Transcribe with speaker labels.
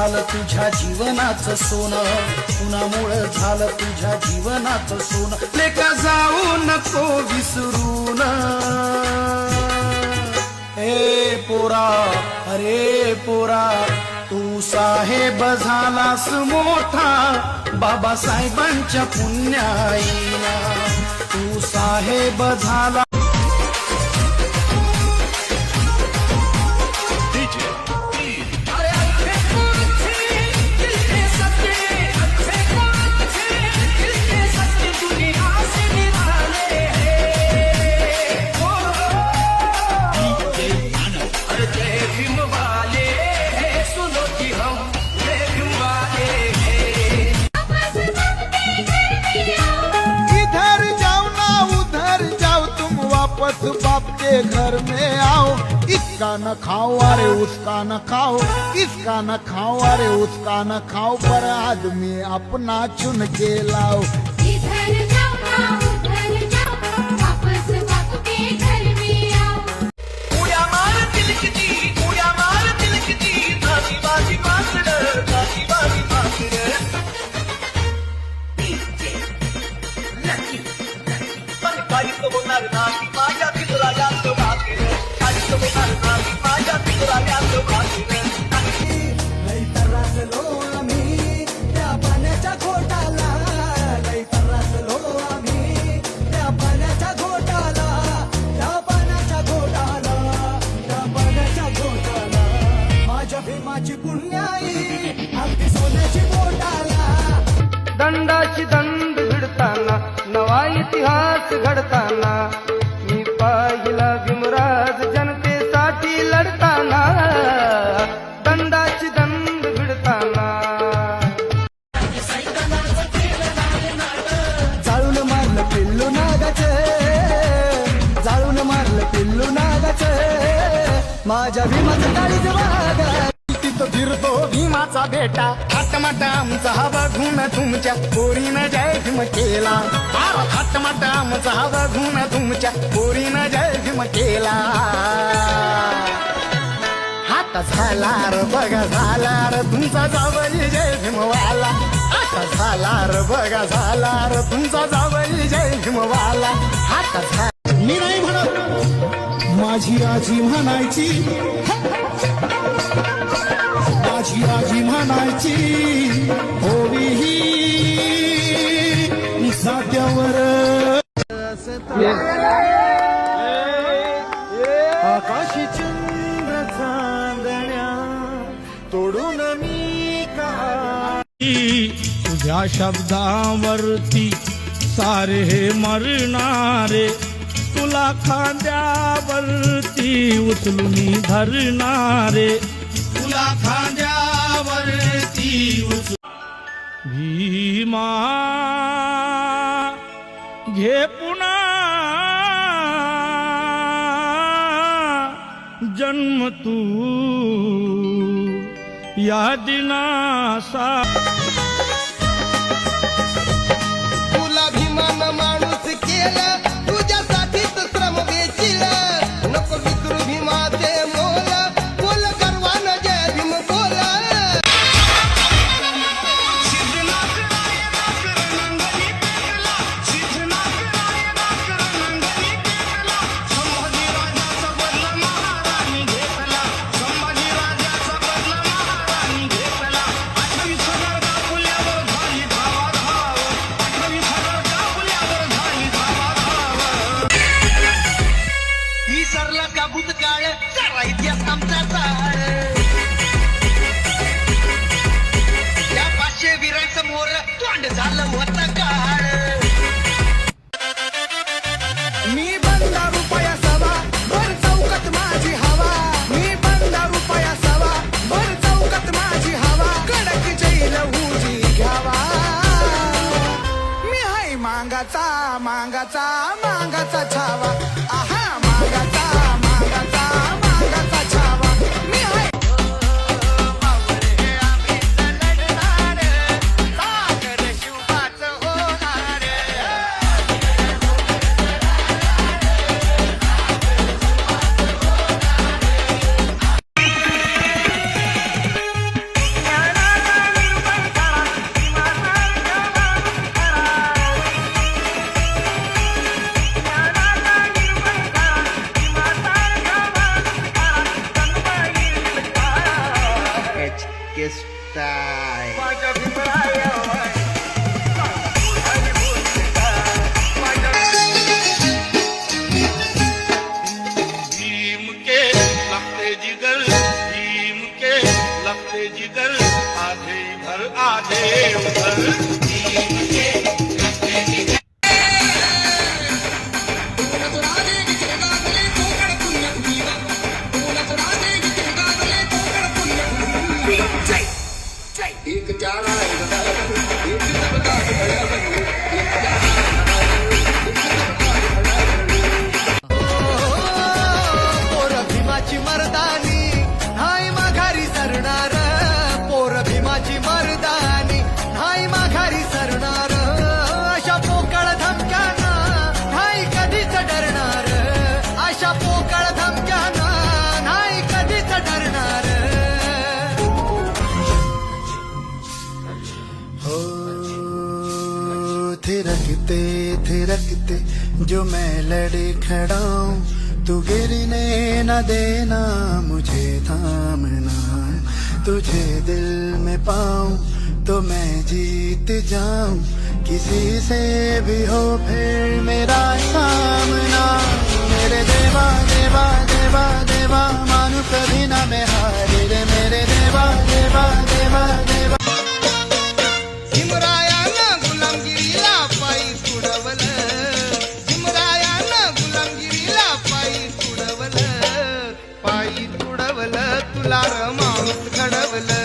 Speaker 1: झालं तुझ्या जीवनाचं सोनं, कुणामुळं झालं तुझ्या जीवनाचं सोनं. लेका जाऊ नको विसरून. हे पोरा, अरे पोरा, तू साहेब झालास मोठा बाबासाहेबांच्या पुण्याईना. तू साहेब झाला.
Speaker 2: बाप के घर में आओ, इसका न खाओ अरे उसका न खाओ, इसका न खाओ अरे उसका न खाओ, पर आदमी अपना चुन के लाओ.
Speaker 3: इधर जाओ ना उधर जाओ, वापस बाप के घर में आओ.
Speaker 4: उड्या मार तिलकती, उड्या मार तिलकती, बाजी बाजी माकडं, बाजी बाजी माकडं. पण काहीच होणार नाही माझ्या राजात भाकर, काहीच होणार नाही माझ्या राजात भाकर.
Speaker 5: लई त्रासलो आम्ही त्या पाण्याच्या घोटाला, लई त्रासलो आम्ही त्या पाण्याच्या घोटाला, त्या पाण्याच्या घोटाला, त्या पाण्याच्या घोटाला. माझ्या भीमाची पुण्याई अगदी सोन्याची बोटाला.
Speaker 6: दंडाची दंड भिडताना, नवा इतिहास घडताना, मी पाहिला भीमराज जनतेसाठी लढताना. दंडाची दंड भिडताना.
Speaker 5: जाळून मारलं पिल्लू नागाचे, जाळून मारलं पिल्लू नागाचे, माझ्या भीमाचं काळीज वागा.
Speaker 1: तिथं फिरतो भीमाचा बेटा, थाटमाट आमचा हा बघून तुमच्या पोरीनं जय भीम केला. थाटमाट आमचा हा बघून तुमच्या पोरीनं जय भीम केला. हात झाला र बघा झाला र तुमचा जावई जय भीमवाला. हात झाला र बघा झाला र तुमचा जावई जय भीमवाला. हात झाला.
Speaker 2: मी नाही म्हणत, माझी आजी म्हणायची, माझी आजी म्हणायची, होवी ही सात्यावर.
Speaker 1: आकाशी चंद्र चांदण्या तोडून मी का.
Speaker 7: तुझ्या शब्दावरती सारे हे मरणारे, तुला खांद्यावरती उचलून धरणारे, तुला खांद्यावरती उचलून. भीमा घे पुन्हा जन्म तू या दिनासा.
Speaker 4: तुला भीमानं माणूस केलं, तुझ्यासाठीच श्रम वेचील. नको विसरू भीमाचे मोल, बोल गर्वानं जय भीम बोल. विसरला का भूतकाळ, जरा इतिहास आमचा चाळ. या 500 वीरांसमोर तोंड झालं होतं काळ.
Speaker 5: मी बंदा रुपया सवा, भर चौकात माझी हवा. मी बंदा रुपया सवा, भर चौकात माझी हवा. कडक जैल उजी घ्यावा. मी हाय मांगाचा मांगाचा मांगाचा छावा. आहा मांगाचा मांगाचा मांगाचा छावा. मी हाय
Speaker 4: ज्ञाना
Speaker 5: पोर भीमाची मर्दानी नाही माघारी सरणार पोर भीमाची मर्दानी नाही माघारी सरणार अशा पोकळ धमक्याना नाही कधीच डरणार अशा पोकळ धमक्याना नाही कधीच डरणार
Speaker 2: हो थिरकते जो मैं लड़े खड़ा हूँ तू गिरने न देना मुझे थामना तुझे दिल में पाऊं तो मैं जीत जाऊं किसी से भी हो फिर मेरा सामना मेरे देवा देवा देवा देवा मानू कभी ना मैं हारे रे मेरे देवा देवा देवा देवा
Speaker 5: भीमरायानं गुलामगिरीला पायी तुडवलं भीमरायानं गुलामगिरीला पायी तुडवलं तुला र माणूस घडवलं